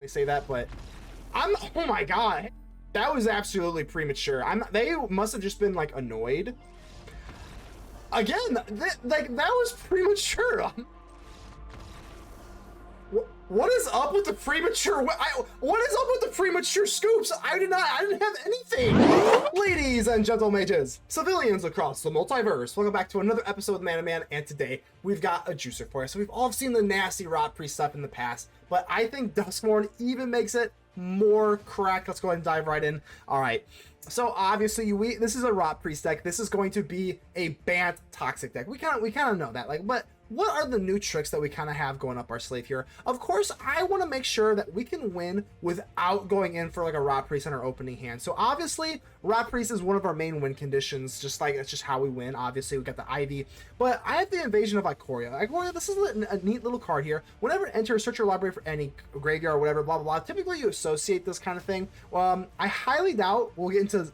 they say that, but oh my god, that was absolutely premature. They must have just been like annoyed. Again, like that was premature. What is up with the premature? What is up with the premature scoops? I didn't have anything. Ladies and gentle mages, civilians across the multiverse, welcome back to another episode of Man Man, and today we've got a juicer for you. So we've all seen the nasty Rotpriest stuff in the past, but I think Duskmourn even makes it more correct. Let's go ahead and dive right in. All right. So obviously this is a Rotpriest deck. This is going to be a Bant toxic deck. We kind of know that, like, but what are the new tricks that we kind of have going up our sleeve here? Of course, I want to make sure that we can win without going in for like a Rotpriest in our opening hand. So obviously, Rotpriest is one of our main win conditions, just like it's just how we win. Obviously, we got the Ivy, but I have the Invasion of Ikoria. Ikoria, this is a neat little card here. Whenever it enters, search your library for any graveyard or whatever, blah, blah, blah. Typically, you associate this kind of thing. I highly doubt we'll get into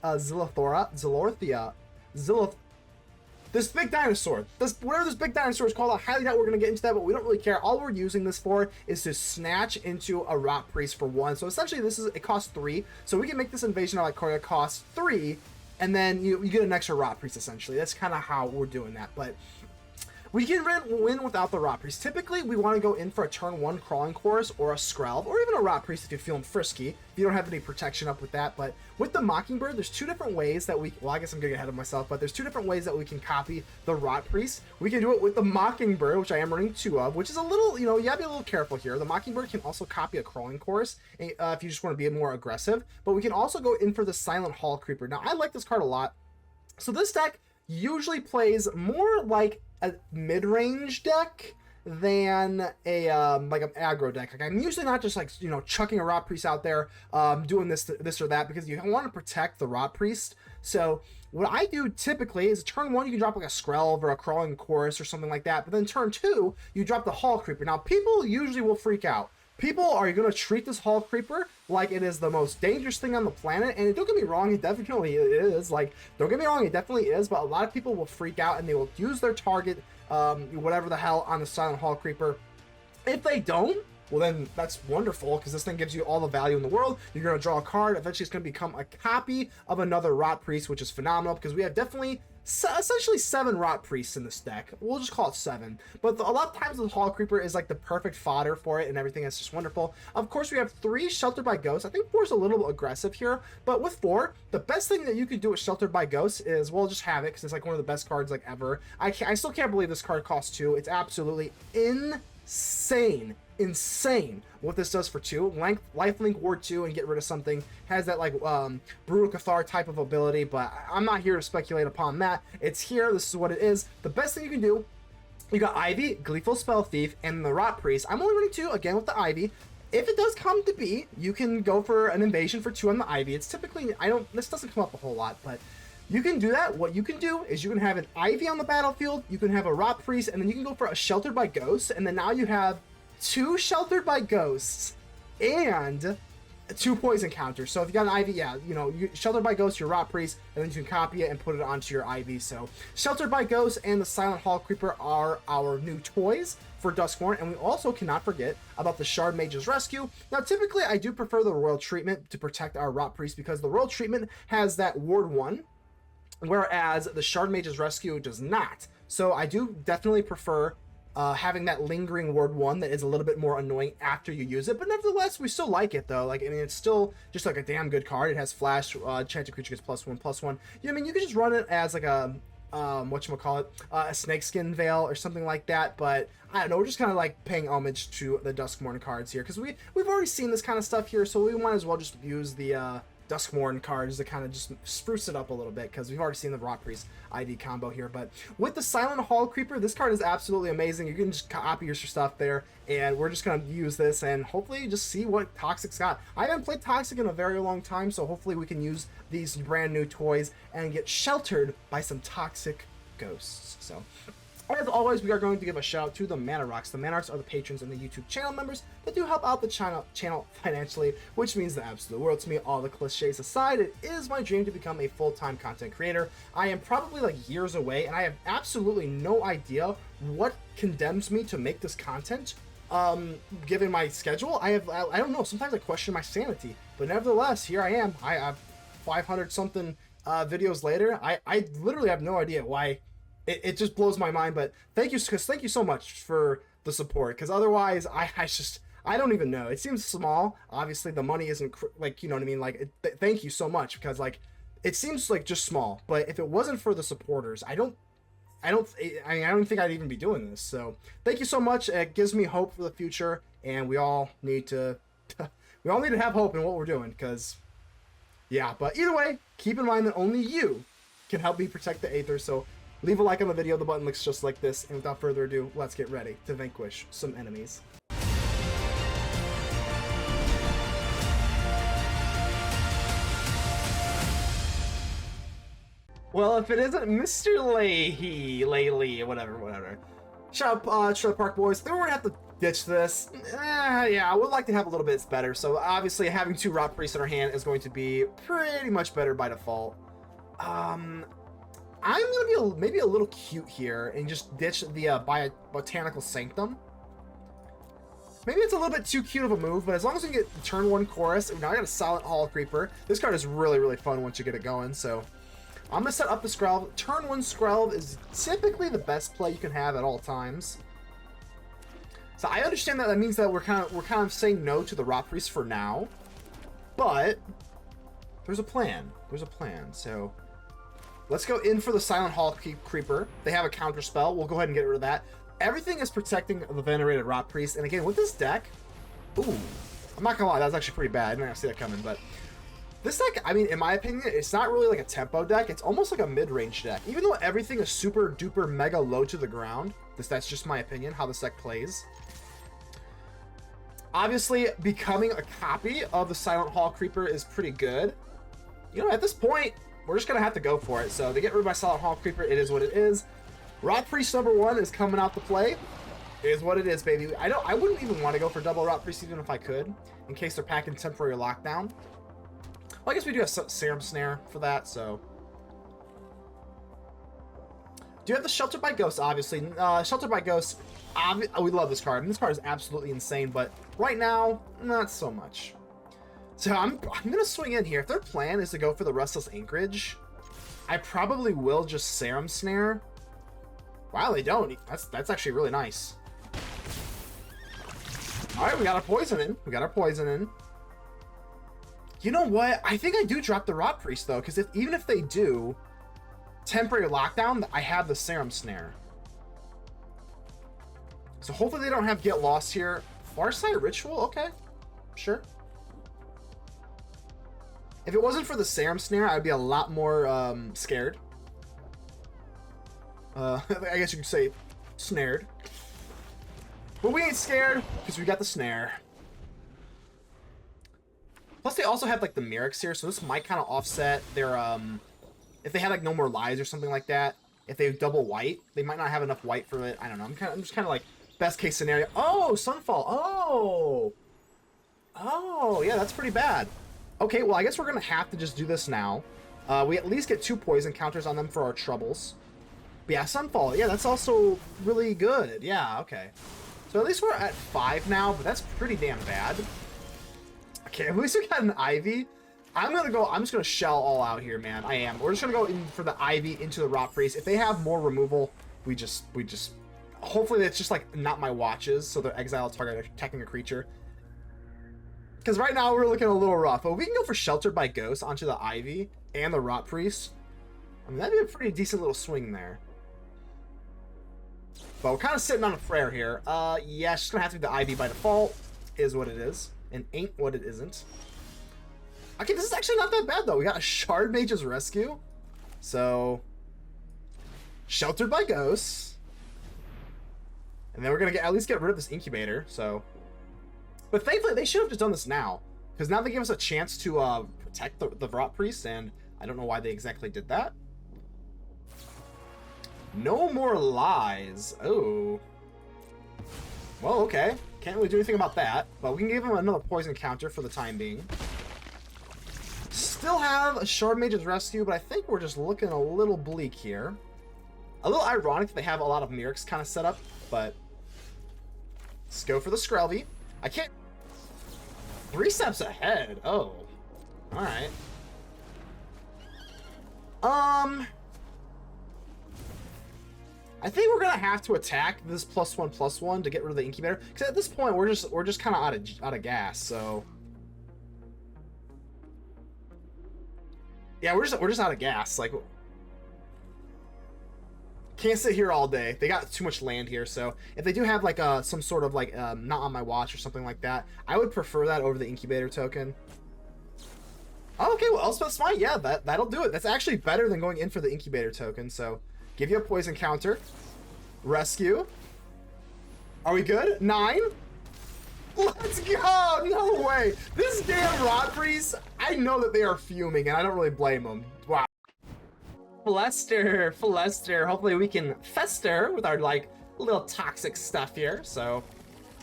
this big dinosaur, whatever this big dinosaur is called, I highly doubt we're going to get into that, but we don't really care. All we're using this for is to snatch into a Rotpriest for 1. So essentially, it costs 3. So we can make this Invasion of Ikoria cost 3, and then you get an extra Rotpriest, essentially. That's kind of how we're doing that, but we can win without the Rotpriest. Typically, we want to go in for a turn 1 Crawling Chorus or a Skrelv, or even a Rotpriest if you're feeling frisky. If you don't have any protection up with that. But with the Mockingbird, there's 2 different ways that well, I guess I'm getting ahead of myself, but there's 2 different ways that we can copy the Rotpriest. We can do it with the Mockingbird, which I am running 2 of, which is a little, you gotta be a little careful here. The Mockingbird can also copy a Crawling Chorus if you just want to be more aggressive, but we can also go in for the Silent Hallcreeper. Now, I like this card a lot. So this deck usually plays more like a mid-range deck than a like an aggro deck. Like, I'm usually not just like chucking a Rotpriest out there doing this or that, because you want to protect the Rotpriest. So what I do typically is turn 1 you can drop like a Skrelv or a Crawling Chorus or something like that, but then turn 2 you drop the Hallcreeper. Now people usually will freak out. People are going to treat this Hallcreeper like it is the most dangerous thing on the planet, and don't get me wrong, it definitely is. Like, don't get me wrong, it definitely is, but a lot of people will freak out and they will use their target, whatever the hell, on the Silent Hallcreeper. If they don't, well then that's wonderful, because this thing gives you all the value in the world. You're going to draw a card. Eventually it's going to become a copy of another Rotpriest, which is phenomenal, because we have definitely essentially 7 Rotpriests in this deck. We'll just call it 7. But a lot of times the Hallcreeper is like the perfect fodder for it and everything. It's just wonderful. Of course, we have 3 Sheltered by Ghosts. I think 4 is a little aggressive here, but with 4, the best thing that you could do with Sheltered by Ghosts is, well, just have it, because it's like one of the best cards like ever. I still can't believe this card costs 2. It's absolutely insane what this does for 2. Lifelink Ward 2 and get rid of something. Has that like Brutal Cathar type of ability, but I'm not here to speculate upon that. It's here. This is what it is. The best thing you can do, you got Ivy, Gleeful Spellthief, and the Rotpriest. I'm only running 2 again with the Ivy. If it does come to be, you can go for an Invasion for 2 on the Ivy. It's typically, this doesn't come up a whole lot, but you can do that. What you can do is you can have an Ivy on the battlefield, you can have a Rotpriest, and then you can go for a Sheltered by Ghosts, and then now you have 2 Sheltered by Ghosts and 2 poison counters. So if you got an Ivy, yeah, you Sheltered by Ghosts, your Rotpriest, and then you can copy it and put it onto your Ivy. So Sheltered by Ghosts and the Silent Hallcreeper are our new toys for Duskmourn, and we also cannot forget about the Shardmage's Rescue. Now, typically, I do prefer the Royal Treatment to protect our Rotpriest, because the Royal Treatment has that Ward 1, whereas the Shardmage's Rescue does not. So I do definitely prefer having that lingering Ward 1 that is a little bit more annoying after you use it, but nevertheless, we still like it though. Like, I mean, it's still just like a damn good card. It has Flash, enchanted creature gets +1/+1. I mean, you can just run it as like a a Snakeskin Veil or something like that, but I don't know, we're just kind of like paying homage to the Duskmourn cards here, because we've already seen this kind of stuff here, so we might as well just use the Duskmourn cards to kind of just spruce it up a little bit, because we've already seen the Rotpriest ID combo here. But with the Silent Hallcreeper, this card is absolutely amazing. You can just copy your stuff there, and we're just going to use this and hopefully just see what Toxic's got. I haven't played Toxic in a very long time, so hopefully we can use these brand new toys and get sheltered by some Toxic Ghosts. So as always, we are going to give a shout out to the Mana Rocks. The Mana Rocks are the patrons and the YouTube channel members that do help out the channel financially, which means the absolute world to me. All the cliches aside, it is my dream to become a full-time content creator. I am probably like years away, and I have absolutely no idea what condemns me to make this content Given my schedule, I don't know, sometimes I question my sanity, but nevertheless, here I am. I have 500 something videos later. I literally have no idea why. It just blows my mind, but thank you so much for the support, because otherwise I don't even know. It seems small. Obviously the money isn't like, you know what I mean, like thank you so much, because like it seems like just small, but if it wasn't for the supporters, I don't think I'd even be doing this. So thank you so much. It gives me hope for the future, and we all need to have hope in what we're doing, because yeah. But either way, keep in mind that only you can help me protect the Aether. So leave a like on the video. The button looks just like this, and without further ado, let's get ready to vanquish some enemies. Well, if it isn't Mr. Leahy, whatever. Shut up, Park Boys. Then we're gonna have to ditch this. Yeah, I would like to have a little bit better. So obviously, having 2 Rotpriests in our hand is going to be pretty much better by default. I'm gonna be maybe a little cute here and just ditch the Botanical Sanctum. Maybe it's a little bit too cute of a move, but as long as we get the turn 1 chorus, now I got a Silent Hallcreeper. This card is really fun once you get it going. So I'm gonna set up the Skrelv. Turn 1 Skrelv is typically the best play you can have at all times. So I understand that means that we're kind of saying no to the Rotpriest for now, but there's a plan. So let's go in for the Silent Hallcreeper. They have a counter spell. We'll go ahead and get rid of that. Everything is protecting the Venerated Rotpriest, and again with this deck, ooh, I'm not gonna lie, that's actually pretty bad. I didn't have to see that coming, but this deck, I mean, in my opinion, it's not really like a tempo deck. It's almost like a mid-range deck. Even though everything is super duper mega low to the ground, that's just my opinion, how this deck plays. Obviously, becoming a copy of the Silent Hallcreeper is pretty good. You know, at this point, we're just going to have to go for it. So to get rid of my Silent Hallcreeper, it is what it is. Rotpriest number 1 is coming out to play. It is what it is, baby. I wouldn't even want to go for double Rotpriest even if I could, in case they're packing Temporary Lockdown. Well, I guess we do have Serum Snare for that, so. Do you have the Shelter by Ghost, obviously. Shelter by Ghost, we love this card. I mean, this card is absolutely insane, but right now, not so much. So I'm going to swing in here. If their plan is to go for the Restless Anchorage, I probably will just Serum Snare. Wow, they don't. That's actually really nice. All right, we got our poison in. You know what? I think I do drop the Rotpriest, though, because even if they do Temporary Lockdown, I have the Serum Snare. So hopefully they don't have Get Lost here. Farsight Ritual? Okay. Sure. If it wasn't for the Serum Snare, I'd be a lot more scared. I guess you could say snared. But we ain't scared, because we got the Snare. Plus, they also have, like, the Mirrex here, so this might kind of offset their, if they had, like, no more lies or something like that, if they double white, they might not have enough white for it. I don't know. I'm just kind of, like, best case scenario. Oh, Sunfall. Oh, yeah, that's pretty bad. Okay, well, I guess we're going to have to just do this now. We at least get 2 poison counters on them for our troubles. But yeah, Sunfall. Yeah, that's also really good. Yeah, okay. So at least we're at 5 now, but that's pretty damn bad. Okay, at least we got an Ivy. I'm just gonna shell all out here, man. I am. We're just gonna go in for the Ivy into the Rotpriest. If they have more removal, we just hopefully it's just like not my watches, so they're exile target attacking a creature. Because right now we're looking a little rough, but we can go for Shelter by Ghost onto the Ivy and the Rotpriest. I mean, that'd be a pretty decent little swing there. But we're kind of sitting on a prayer here. Yeah, it's just gonna have to be the Ivy by default. Is what it is. And ain't what it isn't. Okay, this is actually not that bad, though. We got a Shardmage's Rescue. So, Sheltered by Ghosts. And then we're going to at least get rid of this Incubator, so. But thankfully, they should have just done this now. Because now they give us a chance to protect the Rotpriest, and I don't know why they exactly did that. No more lies. Oh. Well, okay. Can't really do anything about that, but we can give him another poison counter for the time being. Still have a Shardmage's Rescue, but I think we're just looking a little bleak here. A little ironic that they have a lot of Mirrex kind of set up, but Let's go for the Skrelv. I can't... 3 steps ahead. Oh. Alright. I think we're gonna have to attack this +1/+1 to get rid of the incubator. Because at this point we're just kind of out of gas, so... Yeah, we're just out of gas. Like, can't sit here all day. They got too much land here, so if they do have like some sort of like not on my watch or something like that, I would prefer that over the incubator token. Oh, okay, well, Elspeth's Smite, yeah, that'll do it. That's actually better than going in for the incubator token. So give you a poison counter, rescue. Are we good? 9. Let's go! No way! This damn Rotpriest, I know that they are fuming, and I don't really blame them. Wow. Felester. Hopefully we can fester with our, like, little toxic stuff here. So,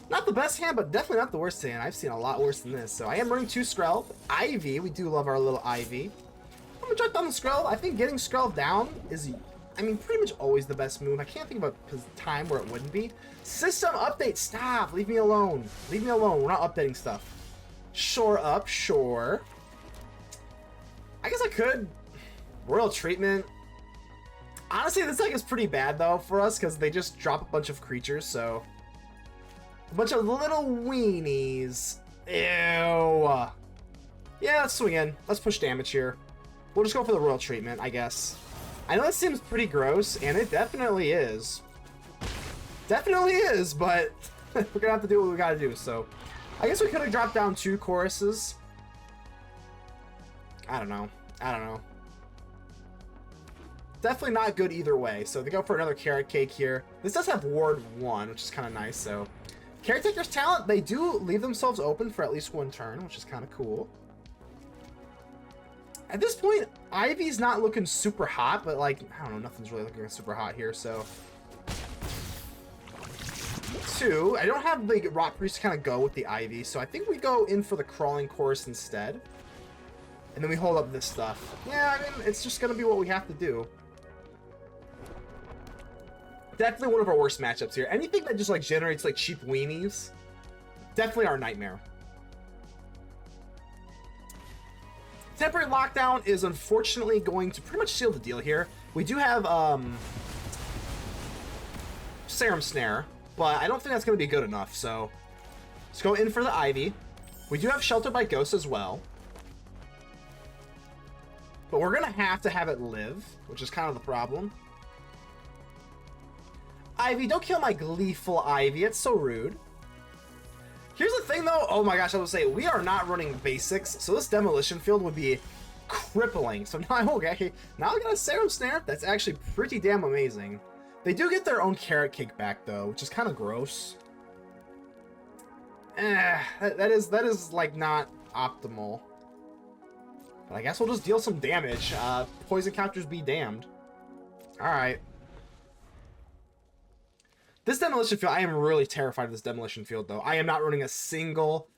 not the best hand, but definitely not the worst hand. I've seen a lot worse than this. So, I am running 2 Skrelv. Ivy, we do love our little Ivy. I'm gonna drop down the Skrelv. I think getting Skrelv down is... I mean, pretty much always the best move. I can't think of a time where it wouldn't be. System update. Stop. Leave me alone. Leave me alone. We're not updating stuff. Shore up. Sure. I guess I could. Royal Treatment. Honestly, this deck is pretty bad, though, for us, because they just drop a bunch of creatures, so... A bunch of little weenies. Ew. Yeah, let's swing in. Let's push damage here. We'll just go for the Royal Treatment, I guess. I know that seems pretty gross, and it definitely is. Definitely is, but we're gonna have to do what we gotta do, so... I guess we could have dropped down 2 choruses. I don't know. Definitely not good either way, so they go for another Carrot Cake here. This does have Ward 1, which is kind of nice, so... Caretaker's Talent, they do leave themselves open for at least 1 turn, which is kind of cool. At this point, Ivy's not looking super hot, but like, I don't know, nothing's really looking super hot here, so... 2, I don't have the Rotpriest to kind of go with the Ivy, so I think we go in for the Crawling Chorus instead. And then we hold up this stuff. Yeah, I mean, it's just gonna be what we have to do. Definitely one of our worst matchups here. Anything that just like generates like cheap weenies, definitely our nightmare. Temporary Lockdown is unfortunately going to pretty much seal the deal here. We do have Serum Snare, but I don't think that's going to be good enough, so let's go in for the Ivy. We do have Sheltered by Ghosts as well, but we're going to have it live, which is kind of the problem. Ivy, don't kill my Gleeful Ivy. It's so rude. Here's the thing, though. Oh my gosh, I was going to say, we are not running basics, so this Demolition Field would be crippling. So now, okay, now I got a Serum Snare. That's actually pretty damn amazing. They do get their own Carrot Cake back, though, which is kind of gross. That is like, not optimal. But I guess we'll just deal some damage. Poison counters be damned. Alright. This Demolition Field, I am really terrified of this Demolition Field, though. I am not running a single,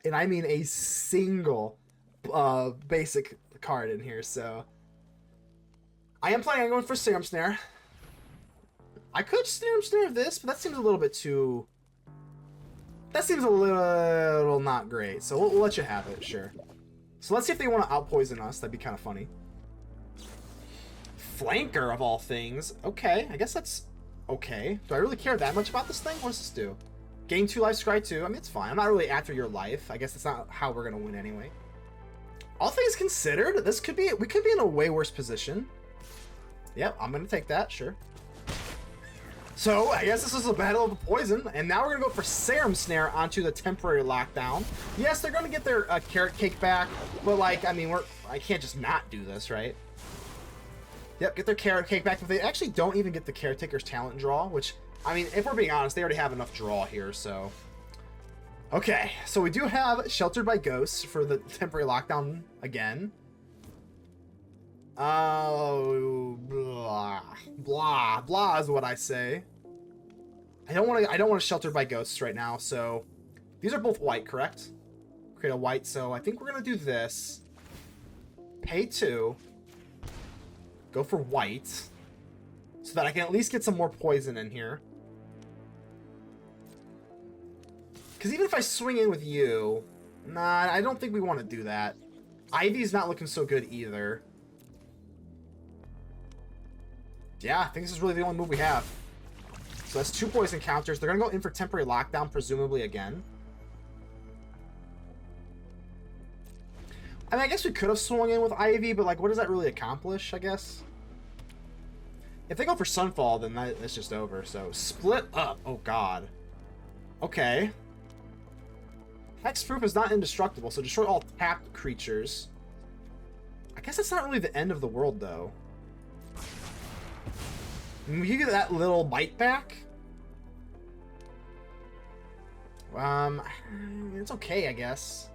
and I mean a single, basic card in here, so... I am planning on going for Serum Snare. I could Serum Snare this, but that seems a little bit too... That seems a little not great, so we'll let you have it, sure. So let's see if they want to out-poison us. That'd be kind of funny. Flanker, of all things. Okay, I guess that's... Okay. Do I really care that much about this thing? What does this do? Gain 2 life, scry 2. I mean, it's fine. I'm not really after your life. I guess that's not how we're going to win anyway. All things considered, this could be... We could be in a way worse position. Yep, I'm going to take that, sure. So, I guess this is a battle of the poison. And now we're going to go for Serum Snare onto the temporary lockdown. Yes, they're going to get their Carrot Cake back. But, like, I mean, I can't just not do this, right? Yep, get their Carrot Cake back, but they actually don't even get the Caretaker's Talent draw, which, I mean, if we're being honest, they already have enough draw here, so... Okay, so we do have Sheltered by Ghosts for the temporary lockdown again. Oh, blah is what I say. I don't want to Sheltered by Ghosts right now, so... These are both white, correct? Create a white, so I think we're going to do this. Pay 2. Go for white, so that I can at least get some more poison in here. Because even if I swing in with you... Nah, I don't think we want to do that. Ivy's not looking so good either. Yeah, I think this is really the only move we have. So that's 2 poison counters. They're going to go in for temporary lockdown, presumably again. I mean, I guess we could have swung in with Ivy, but, like, what does that really accomplish, I guess? If they go for Sunfall, then that's just over. So, split up. Oh, God. Okay. Hexproof is not indestructible, so destroy all tapped creatures. I guess that's not really the end of the world, though. We can get that little bite back. It's okay, I guess.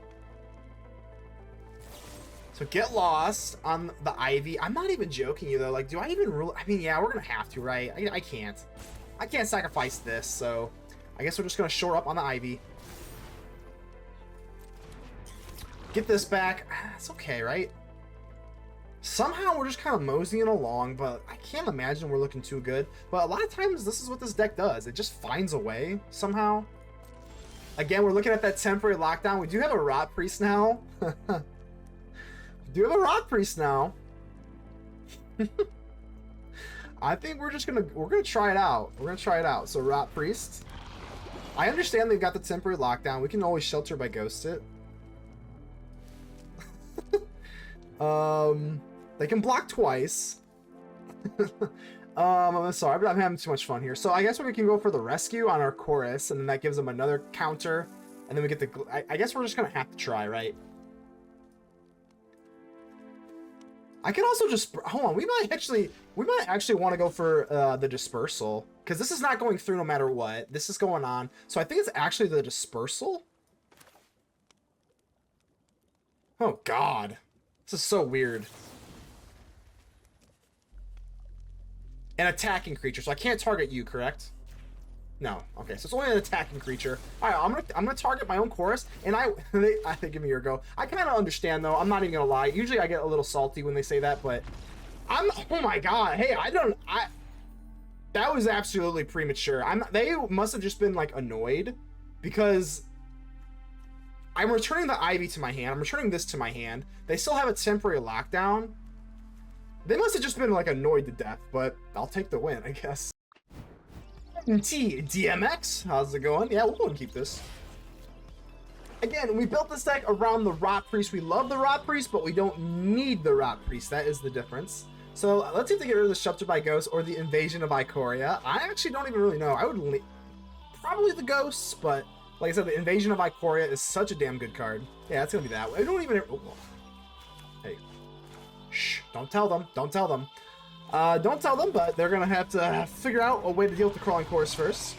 So get lost on the Ivy. I'm not even joking you though. Like, do I even really? I mean, yeah, we're gonna have to, right? I can't. I can't sacrifice this, so I guess we're just gonna shore up on the Ivy. Get this back. It's okay, right? Somehow we're just kind of moseying along, but I can't imagine we're looking too good. But a lot of times this is what this deck does. It just finds a way somehow. Again, we're looking at that temporary lockdown. We do have a Rotpriest now. We do have a Rotpriest now. I think we're gonna try it out. We're gonna try it out. So Rotpriest. I understand they've got the temporary lockdown. We can always shelter by ghost it. They can block twice. I'm sorry, I'm having too much fun here. So I guess we can go for the rescue on our chorus, and then that gives them another counter, and then we get the. I guess we're just gonna have to try, right? I can also just hold on. We might actually want to go for the dispersal, because this is not going through no matter what. This is going on, so I think it's actually the dispersal. Oh God, this is so weird. An attacking creature, so I can't target you, correct? No. Okay, so it's only an attacking creature. All right, I'm gonna target my own chorus, and I think give me your go. I kind of understand though. I'm not even gonna lie. Usually I get a little salty when they say that, but oh my God. Hey, that was absolutely premature. They must have just been like annoyed because I'm returning the Ivy to my hand. I'm returning this to my hand. They still have a temporary lockdown. They must have just been like annoyed to death, but I'll take the win, I guess. DMX, how's it going? Yeah, we'll go and keep this. Again, we built this deck around the Rotpriest. We love the Rotpriest, but we don't need the Rotpriest. That is the difference. So let's either get rid of the Shelter by Ghost or the Invasion of Ikoria. I actually don't even really know. I would probably the Ghosts, but like I said, the Invasion of Ikoria is such a damn good card. Yeah, it's gonna be that. I don't even. Oh. Hey. Shh, don't tell them. Don't tell them. Don't tell them, but they're going to have to figure out a way to deal with the Crawling Chorus first.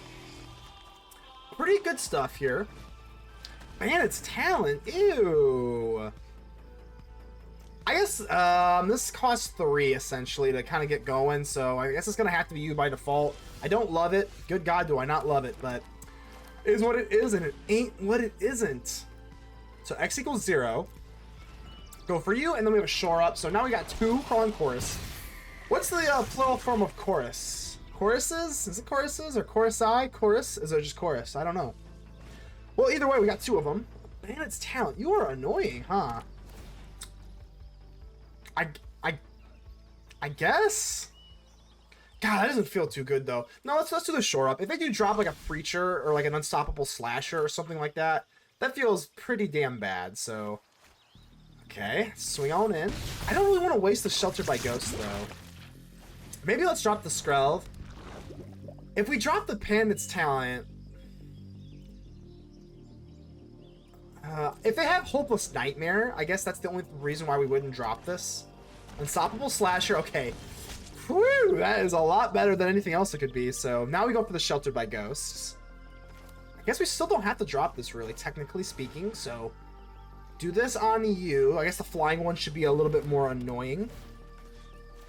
Pretty good stuff here. Bandit's Talent. Ew. I guess this costs 3, essentially, to kind of get going, so I guess it's going to have to be you by default. I don't love it. Good God, do I not love it, but it is what it is, and it ain't what it isn't. So X equals 0. Go for you, and then we have a shore up. So now we got 2 Crawling Chorus. What's the plural form of chorus? Choruses? Is it choruses or chorusi? Chorus? Is it just chorus? I don't know. Well, either way, we got 2 of them. Bandit's Talent. You are annoying, huh? I guess? God, that doesn't feel too good, though. No, let's do the shore up. If they do drop like a Preacher or like an Unstoppable Slasher or something like that, that feels pretty damn bad, so... Okay, swing on in. I don't really want to waste the Shelter by Ghost, though. Maybe let's drop the Skrelv. If we drop the Bandit's Talent... if they have Hopeless Nightmare, I guess that's the only reason why we wouldn't drop this. Unstoppable Slasher, okay. Whew, that is a lot better than anything else it could be, so now we go for the Shelter by Ghosts. I guess we still don't have to drop this, really, technically speaking, so... Do this on you. I guess the flying one should be a little bit more annoying.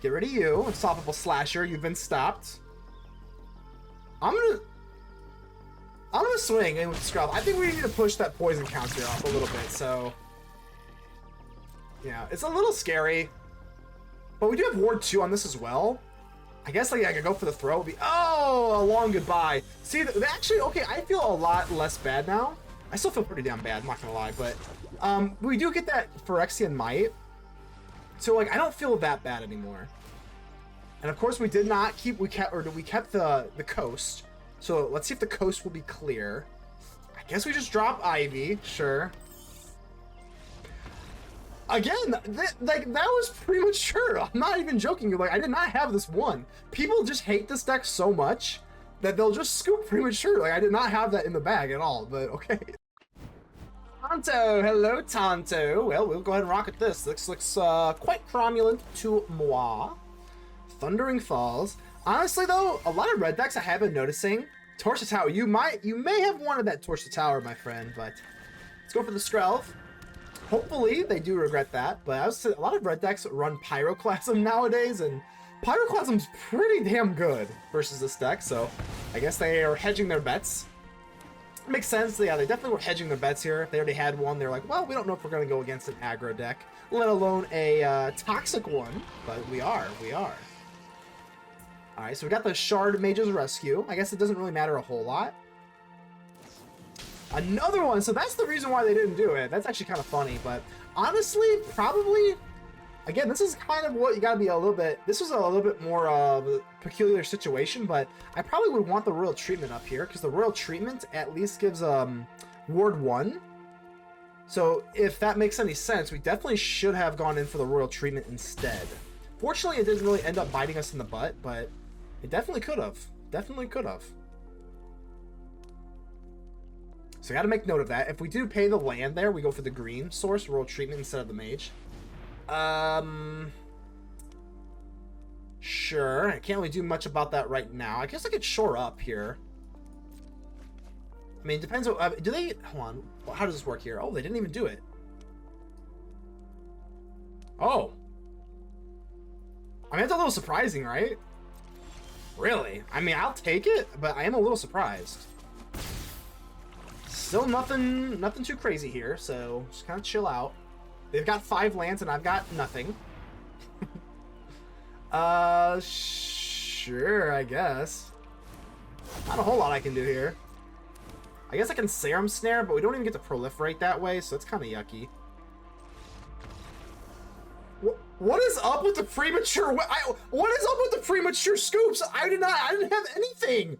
Get rid of you. Unstoppable Slasher. You've been stopped. I'm gonna swing in with Skrelv. I think we need to push that poison counter up a little bit, so... Yeah, it's a little scary. But we do have Ward 2 on this as well. I guess like I could go for the throw. Oh, a long goodbye. See, actually, okay, I feel a lot less bad now. I still feel pretty damn bad, I'm not gonna lie, but we do get that Phyrexian Mite. So like I don't feel that bad anymore. And of course we did not keep we kept the coast. So let's see if the coast will be clear. I guess we just drop Ivy, sure. Again, like that was premature. I'm not even joking. Like I did not have this one. People just hate this deck so much that they'll just scoop premature. Like I did not have that in the bag at all, but okay. Tonto, hello Tonto. Well, we'll go ahead and rocket this. This looks quite cromulent to moi. Thundering Falls. Honestly though, a lot of red decks I have been noticing. Torch the Tower. You may have wanted that Torch the Tower, my friend, but let's go for the Skrelv. Hopefully they do regret that, but I was a lot of red decks run Pyroclasm nowadays, and Pyroclasm's pretty damn good versus this deck, so I guess they are hedging their bets. Makes sense. Yeah, they definitely were hedging their bets here. If they already had one, they're like, well, we don't know if we're going to go against an aggro deck, let alone a toxic one, but we are. Alright, so we got the Shardmage's Rescue. I guess it doesn't really matter a whole lot. Another one, so that's the reason why they didn't do it. That's actually kind of funny, but honestly, probably, again, this is kind of what you gotta be a little bit, this was a little bit more of a peculiar situation, but I probably would want the Royal Treatment up here, because the Royal Treatment at least gives Ward 1. So if that makes any sense, we definitely should have gone in for the Royal Treatment instead. Fortunately, it didn't really end up biting us in the butt, but it definitely could have. Definitely could have. So I gotta make note of that. If we do pay the land there, we go for the green source, Royal Treatment, instead of the mage. Sure. I can't really do much about that right now. I guess I could shore up here. I mean, it depends on... do they... Hold on. Well, how does this work here? Oh, they didn't even do it. Oh. I mean, that's a little surprising, right? Really? I mean, I'll take it, but I am a little surprised. Still nothing too crazy here, so just kind of chill out. They've got 5 lands and I've got nothing. Sure, I guess. Not a whole lot I can do here. I guess I can Serum Snare, but we don't even get to proliferate that way, so it's kind of yucky. What is up with the premature? What is up with the premature scoops? I didn't have anything.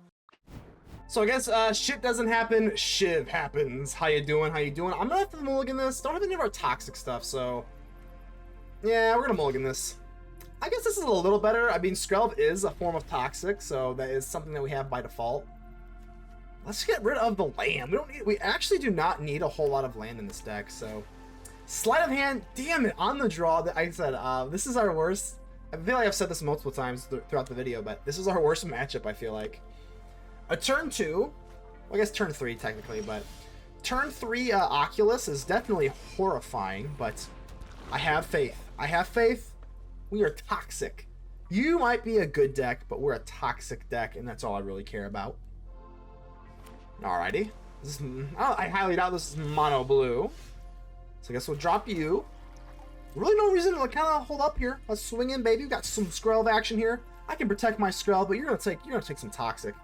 So I guess shit doesn't happen, shiv happens. How you doing? I'm gonna have to mulligan this. Don't have any of our toxic stuff, so yeah, we're gonna mulligan this. I guess this is a little better. I mean, Skrelv is a form of toxic, so that is something that we have by default. Let's get rid of the land. We actually do not need a whole lot of land in this deck, so sleight of hand, damn it, on the draw. That I said, this is our worst. I feel like I've said this multiple times throughout the video, but this is our worst matchup, I feel like. A turn 2, well, I guess turn 3 technically, but turn 3 Oculus is definitely horrifying, but I have faith. I have faith. We are toxic. You might be a good deck, but we're a toxic deck, and that's all I really care about. Alrighty. I highly doubt this is mono blue. So I guess we'll drop you. Really no reason to kind of hold up here. Let's swing in, baby. We've got some Skrelv action here. I can protect my Skrelv, but you're gonna take some toxic.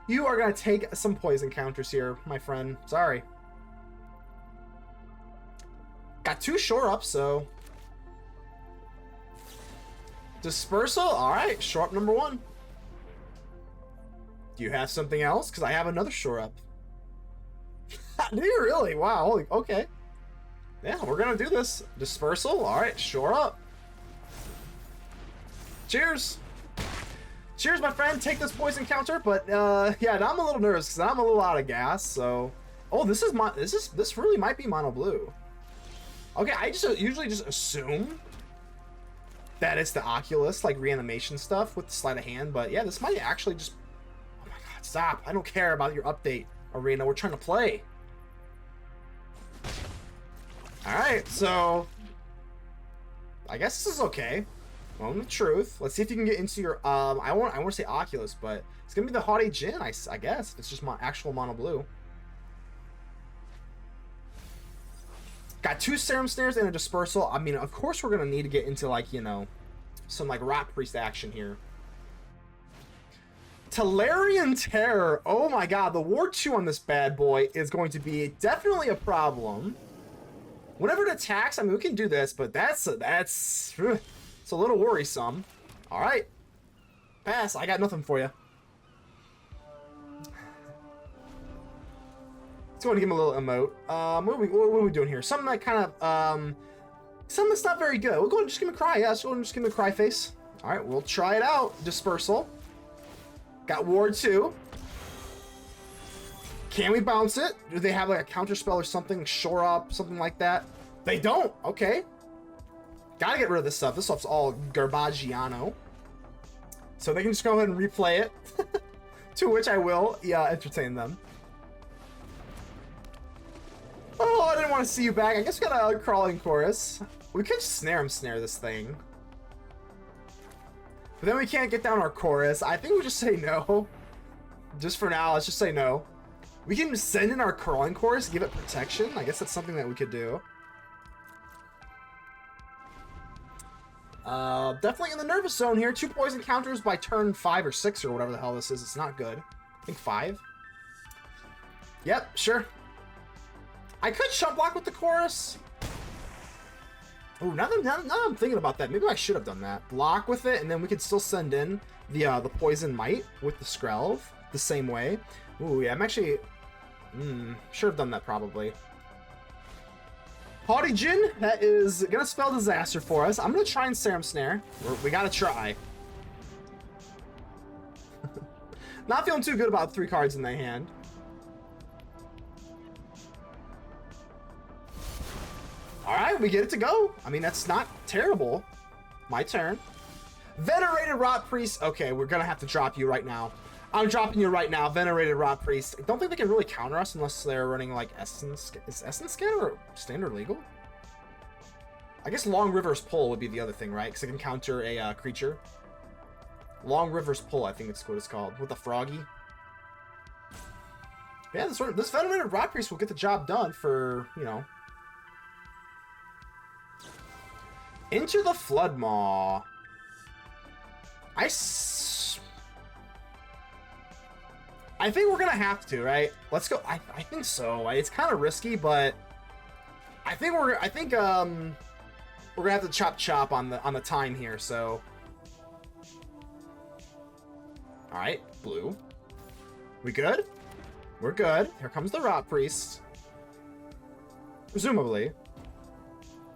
You are gonna take some poison counters here, my friend. Sorry. Got 2 shore ups, so Dispersal. All right, shore up number 1. Do you have something else? Because I have another shore up. Do you really? Wow. Holy, okay. Yeah, we're gonna do this. Dispersal. All right, shore up. Cheers. Cheers, my friend. Take this poison counter. But yeah, now I'm a little nervous because I'm a little out of gas. So, oh, this really might be mono blue. Okay, I usually just assume that it's the Oculus, like reanimation stuff with the sleight of hand. But yeah, this might actually just. Oh my God, stop! I don't care about your update, Arena. We're trying to play. All right, so I guess this is okay. Moment of truth. Let's see if you can get into your I want to say Oculus, but it's gonna be the Haughty Djinn, I guess. It's just my actual mono blue. Got 2 Serum Snares and a Dispersal. I mean, of course we're gonna need to get into, like, you know, some like Rotpriest action here. Talarian Terror. Oh my god, the Ward 2 on this bad boy is going to be definitely a problem. Whenever it attacks, I mean, we can do this, but it's a little worrisome. All right. Pass. I got nothing for you. Let's go ahead and give him a little emote. What are we doing here? Something that kind of, something that's not very good. We'll go ahead and just give him a cry. Yeah, let's go ahead and just give him a cry face. All right, we'll try it out. Dispersal. Got Ward 2. Can we bounce it? Do they have like a counter spell or something? Shore up, something like that? They don't. Okay. Gotta get rid of this stuff. This stuff's all garbagiano. So they can just go ahead and replay it. To which I will, yeah, entertain them. Oh, I didn't want to see you back. I guess we got a crawling chorus. We could Serum Snare this thing. But then we can't get down our chorus. I think we just say no. Just for now, let's just say no. We can send in our crawling chorus, give it protection. I guess that's something that we could do. Definitely in the nervous zone here. 2 poison counters by turn 5 or 6 or whatever the hell this is. It's not good. I think 5. Yep, sure. I could chump block with the chorus. Oh, now I'm thinking about that. Maybe I should have done that. Block with it, and then we could still send in the poison Mite with the Skrelv the same way. Ooh, yeah, I'm actually... should have done that probably. Haughty Jin, that is gonna spell disaster for us. I'm gonna try and Serum Snare. We gotta try. Not feeling too good about 3 cards in their hand. Alright, we get it to go. I mean, that's not terrible. My turn. Venerated Rotpriest. Okay, we're gonna have to drop you right now. I'm dropping you right now, Venerated Rotpriest. I don't think they can really counter us unless they're running like Essence. Is Essence Scanner or Standard legal? I guess Long River's Pull would be the other thing, right? Because it can counter a creature. Long River's Pull, I think it's what it's called, with a Froggy. Yeah, this Venerated Rotpriest will get the job done for, you know. Into the Floodmaw. I think we're gonna have to, right? Let's go. I think so. It's kind of risky, but I think we're gonna have to chop on the time here. So, all right, blue. We good? We're good. Here comes the Rotpriest. Presumably.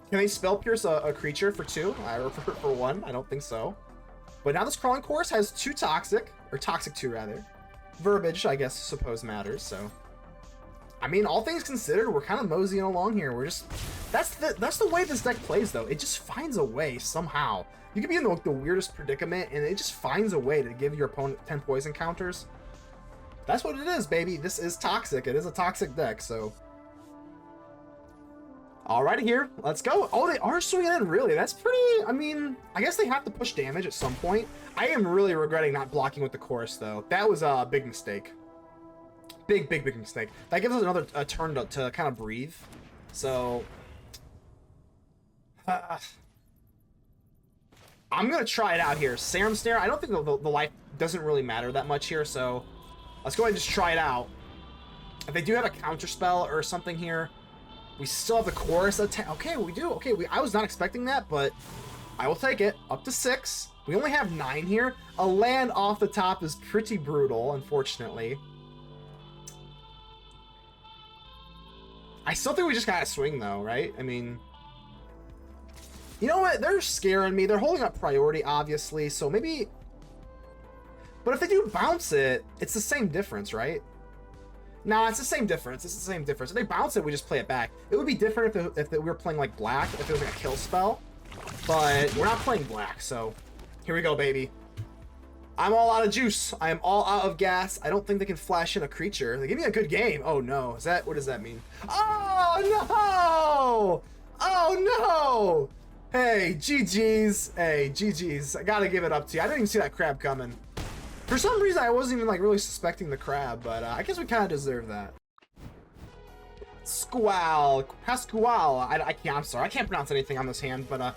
Can they spell pierce a creature for 2 or for 1? I don't think so. But now this crawling course has 2 toxic, or toxic 2 rather. Verbiage, I guess, suppose matters. So, I mean, all things considered, we're kind of moseying along here. We're just that's the way this deck plays, though. It just finds a way somehow. You could be in the weirdest predicament, and it just finds a way to give your opponent 10 poison counters. That's what it is, baby. This is toxic. It is a toxic deck. So. Alrighty here, let's go. Oh, they are swinging in, really. That's pretty, I mean, I guess they have to push damage at some point. I am really regretting not blocking with the chorus, though. That was a big mistake. Big mistake. That gives us another turn to kind of breathe. So, I'm going to try it out here. Serum Snare, I don't think the life doesn't really matter that much here, so let's go ahead and just try it out. If they do have a counter spell or something here, we still have the chorus attack. Okay, we do. Okay, I was not expecting that, but I will take it. Up to 6. We only have 9 here. A land off the top is pretty brutal, unfortunately. I still think we just gotta swing, though, right? I mean, you know what? They're scaring me. They're holding up priority, obviously, so maybe... But if they do bounce it, it's the same difference, right? Nah, it's the same difference. It's the same difference. If they bounce it, we just play it back. It would be different if we were playing like black, if it was like a kill spell. But we're not playing black, so here we go, baby. I'm all out of juice. I am all out of gas. I don't think they can flash in a creature. They give me a good game. Oh no, what does that mean? Oh no! Oh no! Hey, GG's. Hey, GG's. I gotta give it up to you. I didn't even see that crab coming. For some reason, I wasn't even like really suspecting the crab, but I guess we kind of deserve that. Squall, Pasquale. I can't. I'm sorry, I can't pronounce anything on this hand, but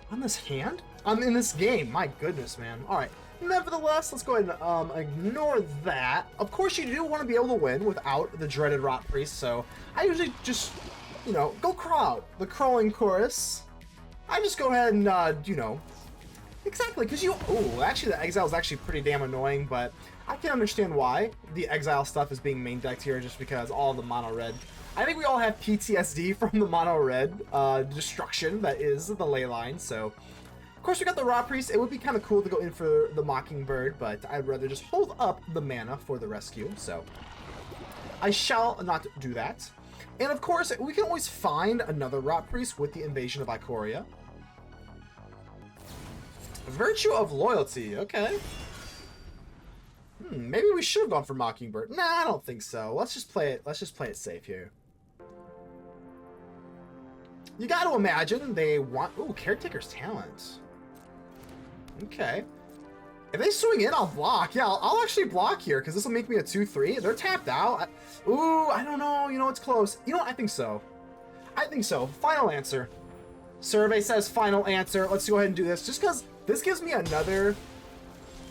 on this hand, in this game. My goodness, man. All right, Nevertheless, let's go ahead and ignore that. Of course, you do want to be able to win without the dreaded Rotpriest, so I usually just, you know, go crawl out the crawling chorus. I just go ahead and, you know, exactly, because you... Oh, actually, the exile is actually pretty damn annoying, but I can understand why the exile stuff is being main decked here, just because all the mono red. I think we all have PTSD from the mono red destruction that is the ley line, so... Of course, we got the Rotpriest. It would be kind of cool to go in for the Mockingbird, but I'd rather just hold up the mana for the rescue, so I shall not do that. And of course, we can always find another Rotpriest with the Invasion of Ikoria. Virtue of Loyalty, okay. Maybe we should have gone for Mockingbird. Nah, I don't think so. Let's just play it safe here. You got to imagine they want... Ooh, Caretaker's Talent. Okay. If they swing in, I'll block. Yeah, I'll actually block here, because this will make me a 2-3. They're tapped out. Ooh, I don't know. You know, it's close. You know what? I think so. I think so. Final answer. Survey says final answer. Let's go ahead and do this, just because this gives me another...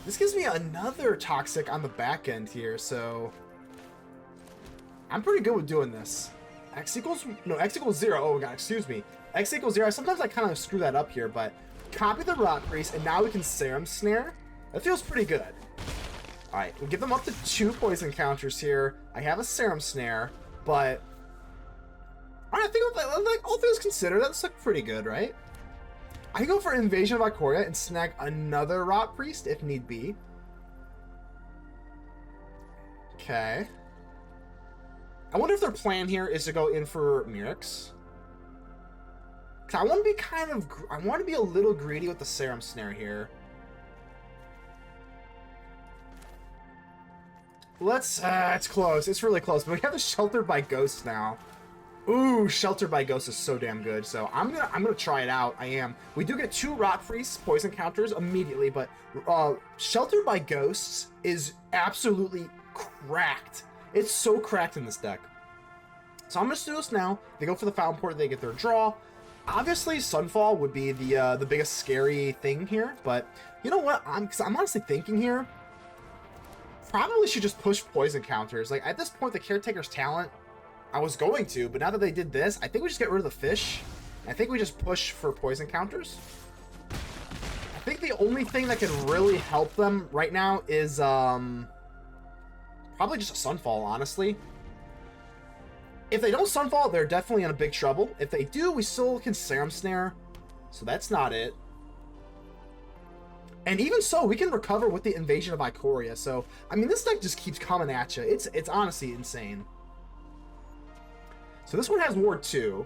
This gives me another Toxic on the back end here, so... I'm pretty good with doing this. X equals 0. Oh my god, excuse me. X equals 0. Sometimes I kind of screw that up here, but copy the Rotpriest, and now we can Serum Snare. That feels pretty good. Alright, we'll give them up to 2 poison counters here. I have a Serum Snare, but... Alright, I think like, all things considered, that's like pretty good, right? I can go for Invasion of Ikoria and snag another Rotpriest if need be. Okay. I wonder if their plan here is to go in for Mirrex. Cause I want to be I want to be a little greedy with the Serum Snare here. Let's, it's close. It's really close, but we have the Sheltered by Ghosts now. Ooh, Sheltered by Ghosts is so damn good, so I'm gonna try it out. I am. We do get 2 Rotpriest poison counters immediately, but Sheltered by Ghosts is absolutely cracked. It's so cracked in this deck. So I'm gonna do this now. They go for the Fountain Port, they get their draw. Obviously, Sunfall would be the biggest scary thing here, but you know what? I'm honestly thinking here, probably should just push poison counters. Like at this point, the Caretaker's Talent, I was going to, but now that they did this, I think we just get rid of the fish. I think we just push for poison counters. I think the only thing that could really help them right now is probably just a Sunfall, honestly. If they don't Sunfall, they're definitely in a big trouble. If they do, we still can Serum Snare, so that's not it. And even so, we can recover with the Invasion of Ikoria. So, I mean, this deck just keeps coming at you. It's honestly insane. So this one has Ward 2.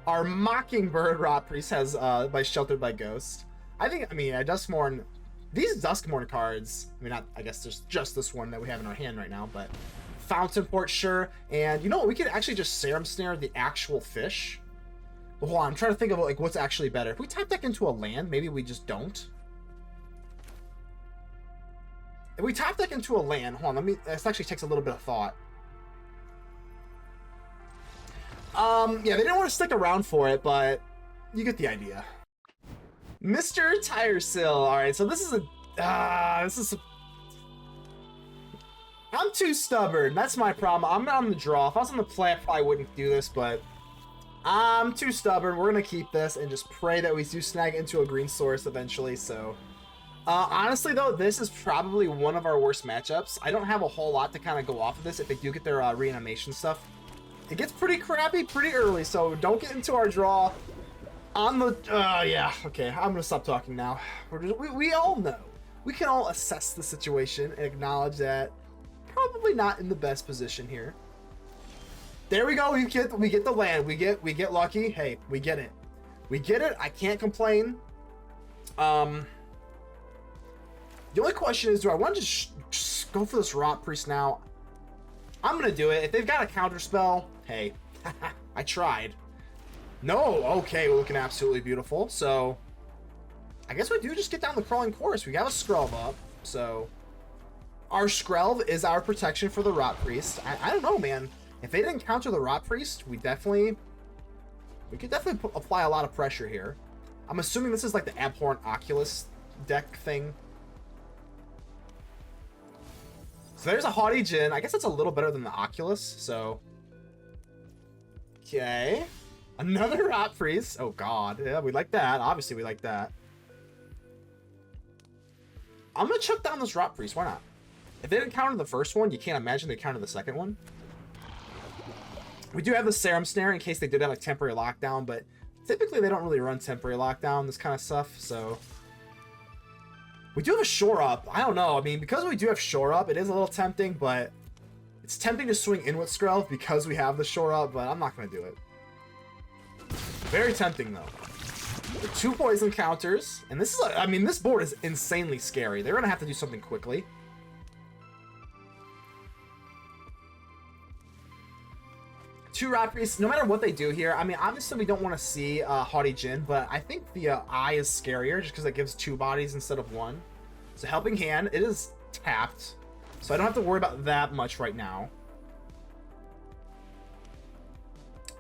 Our Mockingbird Rotpriest has by Sheltered by Ghost. I mean, Duskmourn. These Duskmourn cards. I mean, I guess there's just this one that we have in our hand right now, but Fountain Port, sure. And you know what? We could actually just Serum Snare the actual fish. But hold on, I'm trying to think of like what's actually better. If we tap deck into a land, maybe we just don't. If we tap deck into a land, hold on, this actually takes a little bit of thought. Yeah, they didn't want to stick around for it, but you get the idea. Mr. Tiresill. Alright, so this is I'm too stubborn. That's my problem. I'm not on the draw. If I was on the play, I probably wouldn't do this, but I'm too stubborn. We're going to keep this and just pray that we do snag into a green source eventually, so... honestly, though, this is probably one of our worst matchups. I don't have a whole lot to kind of go off of this if they do get their reanimation stuff. It gets pretty crappy pretty early, so don't get into our draw on the... yeah, okay, I'm going to stop talking now. We all know. We can all assess the situation and acknowledge that probably not in the best position here. There we go. We get the land. We get lucky. Hey, we get it. We get it. I can't complain. The only question is, do I want to just go for this Rotpriest now? I'm going to do it. If they've got a counter spell, hey, I tried. No, okay, we're looking absolutely beautiful. So, I guess we do just get down the crawling chorus. We got a Skrelv up, so... Our Skrelv is our protection for the Rotpriest. I don't know, man. If they didn't counter the Rotpriest, we could definitely apply a lot of pressure here. I'm assuming this is like the Abhorrent Oculus deck thing. So there's a Haughty Djinn. I guess that's a little better than the Oculus, so... Okay. Another Rotpriest. Oh, God. Yeah, we like that. Obviously, we like that. I'm going to chuck down this Rotpriest. Why not? If they didn't counter the first one, you can't imagine they counter the second one. We do have the Serum Snare in case they did have a temporary lockdown, but typically they don't really run temporary lockdown, this kind of stuff, so... We do have a Shore Up. I don't know. I mean, because we do have Shore Up, it is a little tempting, but... It's tempting to swing in with Skrelv because we have the Shore Up, but I'm not going to do it. Very tempting, though. The 2 poison counters, and this is, I mean, this board is insanely scary. They're going to have to do something quickly. Two Rotpriests, no matter what they do here, I mean, obviously we don't want to see Haughty Djinn, but I think the Eye is scarier just because it gives 2 bodies instead of 1. So Helping Hand, it is tapped, so I don't have to worry about that much right now.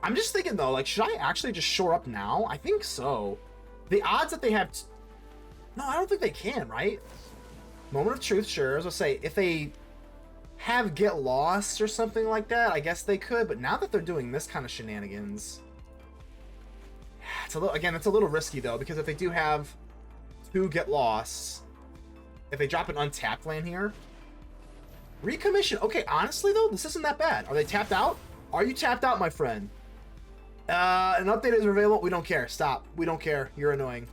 I'm just thinking, though, like, should I actually just shore up now? I think so. The odds that they have... No, I don't think they can, right? Moment of Truth, sure. As I say, if they have Get Lost or something like that, I guess they could. But now that they're doing this kind of shenanigans... It's a little, again, it's a little risky, though, because if they do have 2 Get Lost... If they drop an untapped land here... Recommission. Okay, honestly, though, this isn't that bad. Are they tapped out? Are you tapped out, my friend? An update is available. We don't care. Stop. We don't care. You're annoying.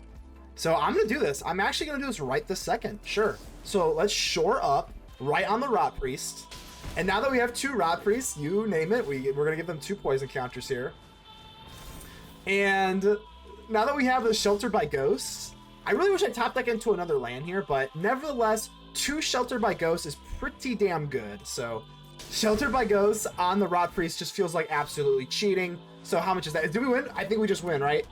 So I'm going to do this. I'm actually going to do this right this second. Sure. So let's shore up right on the Rotpriest. And now that we have 2 Rotpriests, you name it, we're going to give them 2 poison counters here. And now that we have the Sheltered by Ghosts, I really wish I top deck into another land here, but nevertheless, 2 Sheltered by Ghosts is pretty damn good. So Sheltered by Ghosts on the Rotpriest just feels like absolutely cheating. So how much is that? Did we win? I think we just win, right?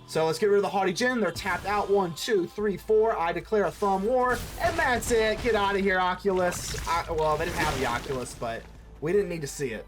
So let's get rid of the Haughty Djinn. They're tapped out. 1, 2, 3, 4. I declare a Thumb War. And that's it. Get out of here, Oculus. Well, they didn't have the Oculus, but we didn't need to see it.